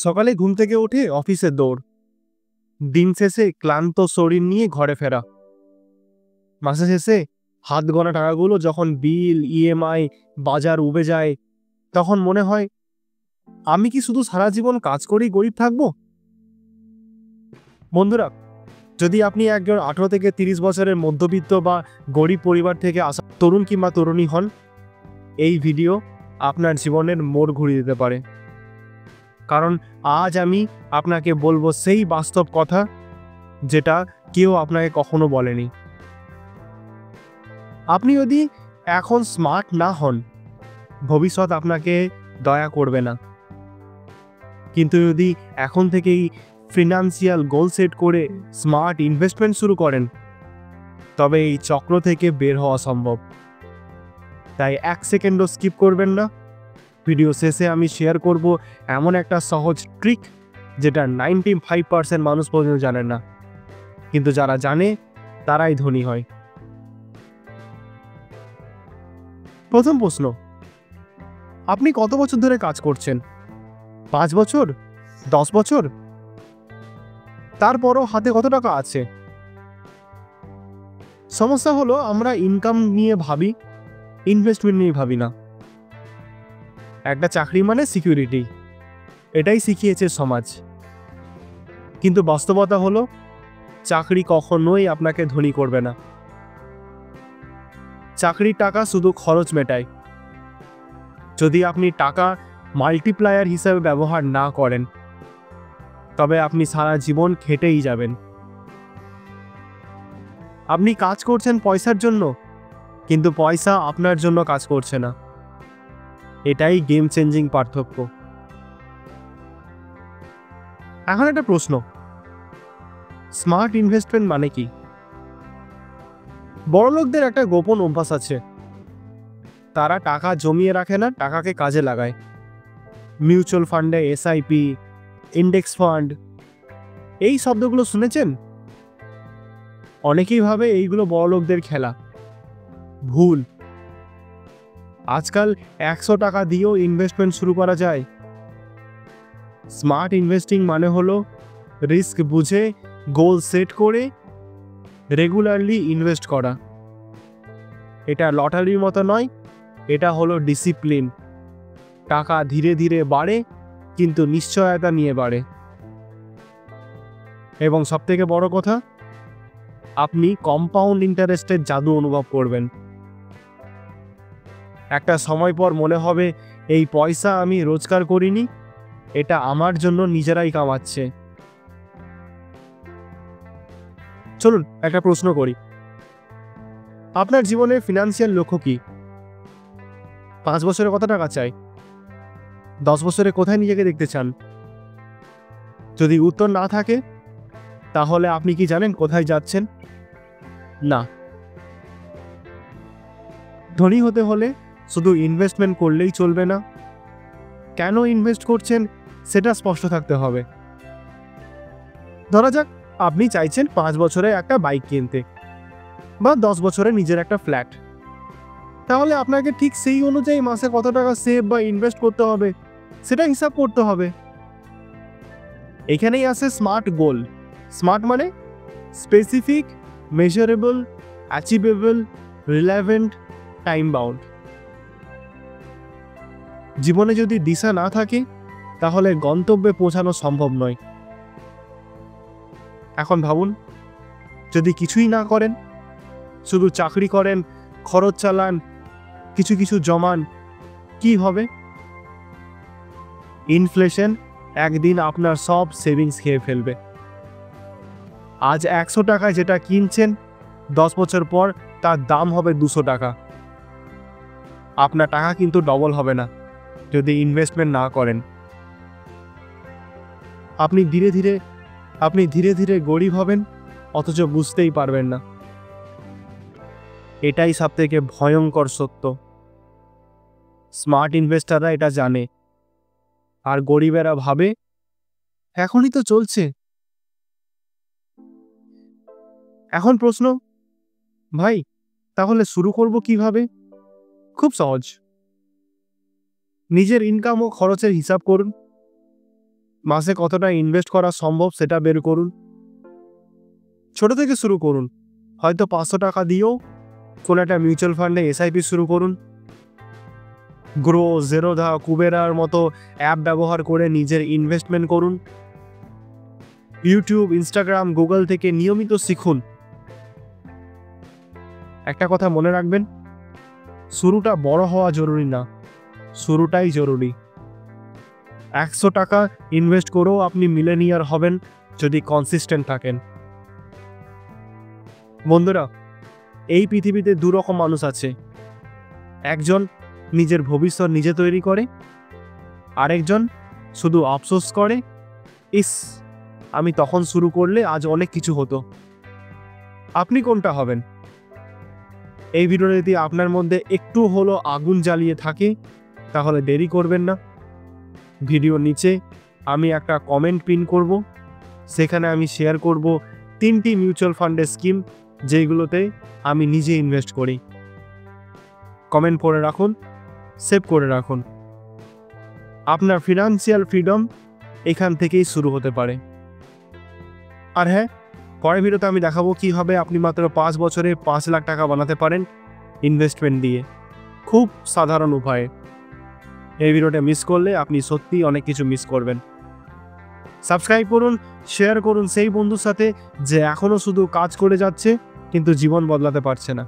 সকালে ঘুম থেকে উঠে অফিসের দৌড়, দিন শেষে ক্লান্ত শরীর নিয়ে ঘরে ফেরা, মাসে শেষে হাত গোনা টাকাগুলো যখন বিল, ইএমআই, বাজার উবে যায়, তখন মনে হয় আমি কি শুধু সারা জীবন কাজ করেই গরিব থাকবো? বন্ধুরা, যদি আপনি একজন 18 থেকে 30 বছরের মধ্যবিত্ত বা গরিব পরিবার থেকে আসা তরুণ কিংবা তরুণী হন, এই ভিডিও আপনার জীবনের মোড় ঘুরিয়ে দিতে পারে। কারণ আজ আমি আপনাকে বলবো সেই বাস্তব কথা যেটা কেউ আপনাকে কখনো বলেনি। আপনি যদি এখন স্মার্ট না হন, ভবিষ্যৎ আপনাকে দয়া করবে না। কিন্তু যদি এখন থেকেই ফিনান্সিয়াল গোল সেট করে স্মার্ট ইনভেস্টমেন্ট শুরু করেন, তবে এই চক্র থেকে বের হওয়া সম্ভব। তাই 1 সেকেন্ডও স্কিপ করবেন না। ভিডিও শেষে আমি শেয়ার করব এমন একটা সহজ ট্রিক যেটা 95% মানুষ পর্যন্ত জানেন না, কিন্তু যারা জানে তারাই ধনী হয়। প্রথম প্রশ্ন, আপনি কত বছর ধরে কাজ করছেন? 5 বছর? 10 বছর? তারপরও হাতে কত টাকা আছে? সমস্যা হলো আমরা ইনকাম নিয়ে ভাবি, ইনভেস্টমেন্ট নিয়ে ভাবি না। একটা চাকরি মানে সিকিউরিটি, এটাই শিখিয়েছে সমাজ। কিন্তু বাস্তবতা হলো চাকরি কখনোই আপনাকে ধনী করবে না। চাকরির টাকা শুধু খরচ মেটায়। যদি আপনি টাকা মাল্টিপ্লায়ার হিসাবে ব্যবহার না করেন, তবে আপনি সারা জীবন খেটেই যাবেন। আপনি কাজ করছেন পয়সার জন্য, কিন্তু পয়সা আপনার জন্য কাজ করছে না। এটাই গেম চেঞ্জিং পার্থক্য। এখন একটা প্রশ্ন, স্মার্ট ইনভেস্টমেন্ট মানে কি? বড়লোকদের একটা গোপন অভ্যাস আছে, তারা টাকা জমিয়ে রাখে না, টাকাকে কাজে লাগায়। মিউচুয়াল ফান্ডে, এসআইপি, ইন্ডেক্স ফান্ড, এই শব্দগুলো শুনেছেন? অনেকেই ভাবে এইগুলো বড়লোকদের খেলা। ভুল। আজকাল 100 টাকা দিয়েও ইনভেস্টমেন্ট শুরু করা যায়। স্মার্ট ইনভেস্টিং মানে হলো রিস্ক বুঝে, গোল সেট করে রেগুলারলি ইনভেস্ট করা। এটা লটারির মতো নয়, এটা হলো ডিসিপ্লিন। টাকা ধীরে ধীরে বাড়ে, কিন্তু নিশ্চয়তা নিয়ে বাড়ে। এবং সবথেকে বড় কথা, আপনি কম্পাউন্ড ইন্টারেস্টের জাদু অনুভব করবেন। একটা সময় পর মনে হবে এই পয়সা আমি রোজগার করিনি, এটা আমার জন্য নিজেরাই কামাচ্ছে। চলুন একটা প্রশ্ন করি, আপনার জীবনের ফিনান্সিয়াল লক্ষ্য কি? 5 বছরে কত টাকা চাই? 10 বছরে কোথায় নিজেকে দেখতে চান? যদি উত্তর না থাকে, তাহলে আপনি কি জানেন কোথায় যাচ্ছেন? না। ধনী হতে হলে শুধু ইনভেস্টমেন্ট করলেই চলবে না। কেন ইনভেস্ট করছেন সেটা স্পষ্ট থাকতে হবে। ধরা যাক আপনি চাইছেন 5 বছরে একটা বাইক কিনতে বা 10 বছরে নিজের একটা ফ্ল্যাট। তাহলে আপনাকে ঠিক সেই অনুযায়ী মাসে কত টাকা সেভ বা ইনভেস্ট করতে হবে সেটা হিসাব করতে হবে। এখানেই আসে স্মার্ট গোল। স্মার্ট মানে specific, measurable, achievable, relevant, time bound. জীবনে যদি দিশা না থাকে, তাহলে গন্তব্যে পৌঁছানো সম্ভব নয়। এখন ভাবুন, যদি কিছুই না করেন, শুধু চাকরি করেন, খরচ চালান, কিছু কিছু জমান, কি হবে? ইনফ্লেশন একদিন আপনার সব সেভিংস খেয়ে ফেলবে। আজ 100 টাকায় যেটা কিনছেন, 10 বছর পর তার দাম হবে 200 টাকা। আপনার টাকা কিন্তু ডবল হবে না যদি ইনভেস্টমেন্ট না করেন। আপনি ধীরে ধীরে গরিব হবেন, অথচ বুঝতেই পারবেন না। এটাই সবথেকে ভয়ঙ্কর সত্য। স্মার্ট ইনভেস্টাররা এটা জানে, আর গরিবেরা ভাবে এখনই তো চলছে। এখন প্রশ্ন, ভাই তাহলে শুরু করব কিভাবে? খুব সহজ। নিজের ইনকাম ও খরচের হিসাব করুন। মাসে কতটা ইনভেস্ট করা সম্ভব সেটা বের করুন। ছোট থেকে শুরু করুন, হয়তো 500 টাকা দিয়েও কোনো একটা মিউচুয়াল ফান্ডে এসআইপি শুরু করুন। গ্রো, জেরোধা, কুবেরার মতো অ্যাপ ব্যবহার করে নিজের ইনভেস্টমেন্ট করুন। ইউটিউব, ইনস্টাগ্রাম, গুগল থেকে নিয়মিত শিখুন। একটা কথা মনে রাখবেন, শুরুটা বড় হওয়া জরুরি না, শুরুটাই জরুরি। 100 টাকা ইনভেস্ট করেও আপনি মিলেনিয়ার হবেন যদি কনসিস্টেন্ট থাকেন। বন্ধুরা, এই পৃথিবীতে দুরকম মানুষ আছে। একজন নিজের ভবিষ্যৎ নিজে তৈরি করে, আরেকজন শুধু আফসোস করে, ইস আমি তখন শুরু করলে আজ অনেক কিছু হতো। আপনি কোনটা হবেন? এই ভিডিওটা যদি আপনার মধ্যে একটু হলো আগুন জ্বালিয়ে থাকে তাহলে দেরি করবেন না। ভিডিওর নিচে আমি একটা কমেন্ট পিন করব, সেখানে আমি শেয়ার করব 3টি মিউচুয়াল ফান্ডের স্কিম যেগুলোতে আমি নিজে ইনভেস্ট করি। কমেন্ট করে রাখুন, সেভ করে রাখুন। আপনার ফিনান্সিয়াল ফ্রিডম এখান থেকেই শুরু হতে পারে। আর হ্যাঁ, পরের ভিডিওতে আমি দেখাবো কীভাবে আপনি মাত্র 5 বছরে 5 লাখ টাকা বানাতে পারেন ইনভেস্টমেন্ট দিয়ে, খুব সাধারণ উপায়ে। এই ভিডিওটা মিস করলে আপনি সত্যিই অনেক কিছু মিস করবেন। সাবস্ক্রাইব করুন, শেয়ার করুন সেই বন্ধুর সাথে যে এখনও শুধু কাজ করে যাচ্ছে কিন্তু জীবন বদলাতে পারছে না।